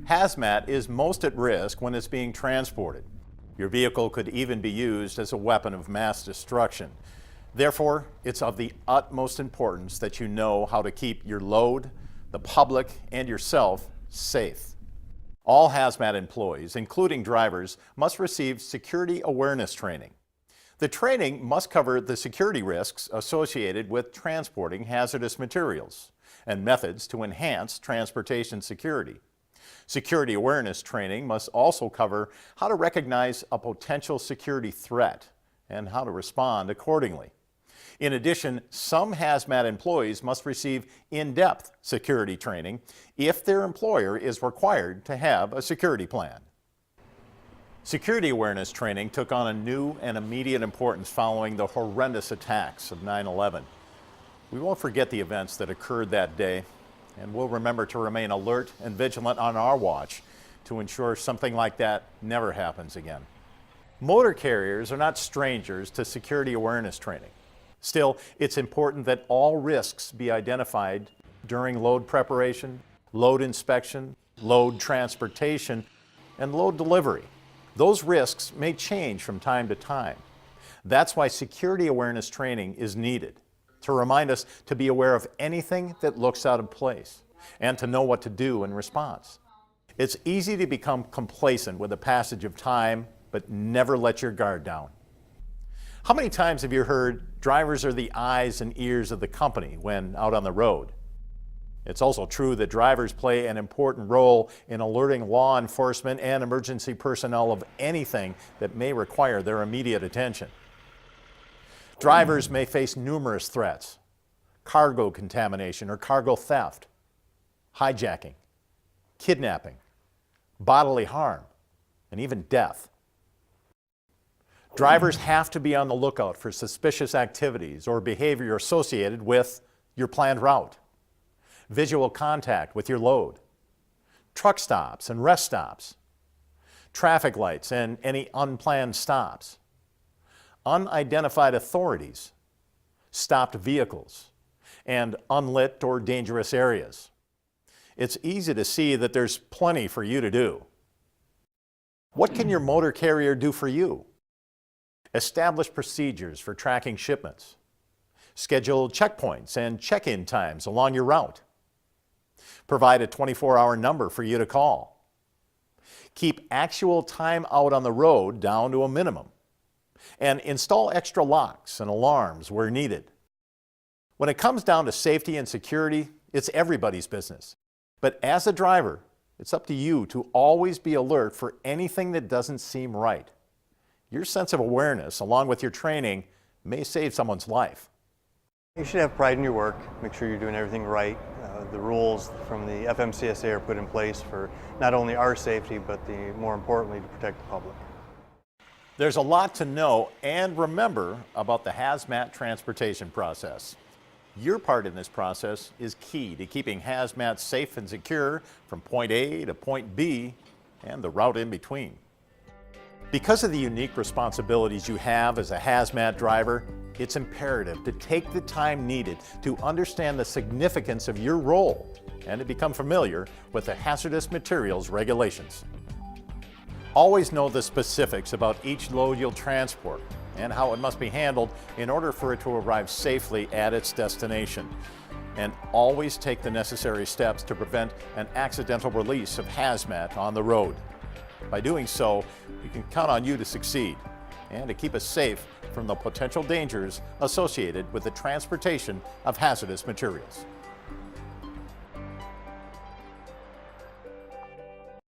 Hazmat is most at risk when it's being transported. Your vehicle could even be used as a weapon of mass destruction. Therefore, it's of the utmost importance that you know how to keep your load, the public, and yourself safe. All hazmat employees, including drivers, must receive security awareness training. The training must cover the security risks associated with transporting hazardous materials and methods to enhance transportation security. Security awareness training must also cover how to recognize a potential security threat and how to respond accordingly. In addition, some hazmat employees must receive in-depth security training if their employer is required to have a security plan. Security awareness training took on a new and immediate importance following the horrendous attacks of 9/11. We won't forget the events that occurred that day, and we'll remember to remain alert and vigilant on our watch to ensure something like that never happens again. Motor carriers are not strangers to security awareness training. Still, it's important that all risks be identified during load preparation, load inspection, load transportation, and load delivery. Those risks may change from time to time. That's why security awareness training is needed, to remind us to be aware of anything that looks out of place and to know what to do in response. It's easy to become complacent with the passage of time, but never let your guard down. How many times have you heard drivers are the eyes and ears of the company when out on the road? It's also true that drivers play an important role in alerting law enforcement and emergency personnel of anything that may require their immediate attention. Drivers may face numerous threats: cargo contamination or cargo theft, hijacking, kidnapping, bodily harm, and even death. Drivers have to be on the lookout for suspicious activities or behavior associated with your planned route, visual contact with your load, truck stops and rest stops, traffic lights and any unplanned stops, unidentified authorities, stopped vehicles, and unlit or dangerous areas. It's easy to see that there's plenty for you to do. What can your motor carrier do for you? Establish procedures for tracking shipments. Schedule checkpoints and check-in times along your route. Provide a 24-hour number for you to call. Keep actual time out on the road down to a minimum. And install extra locks and alarms where needed. When it comes down to safety and security, it's everybody's business. But as a driver, it's up to you to always be alert for anything that doesn't seem right. Your sense of awareness, along with your training, may save someone's life. You should have pride in your work. Make sure you're doing everything right. The rules from the FMCSA are put in place for not only our safety, but more importantly, to protect the public. There's a lot to know and remember about the hazmat transportation process. Your part in this process is key to keeping hazmat safe and secure from point A to point B and the route in between. Because of the unique responsibilities you have as a hazmat driver, it's imperative to take the time needed to understand the significance of your role and to become familiar with the hazardous materials regulations. Always know the specifics about each load you'll transport and how it must be handled in order for it to arrive safely at its destination. And always take the necessary steps to prevent an accidental release of hazmat on the road. By doing so, we can count on you to succeed and to keep us safe from the potential dangers associated with the transportation of hazardous materials.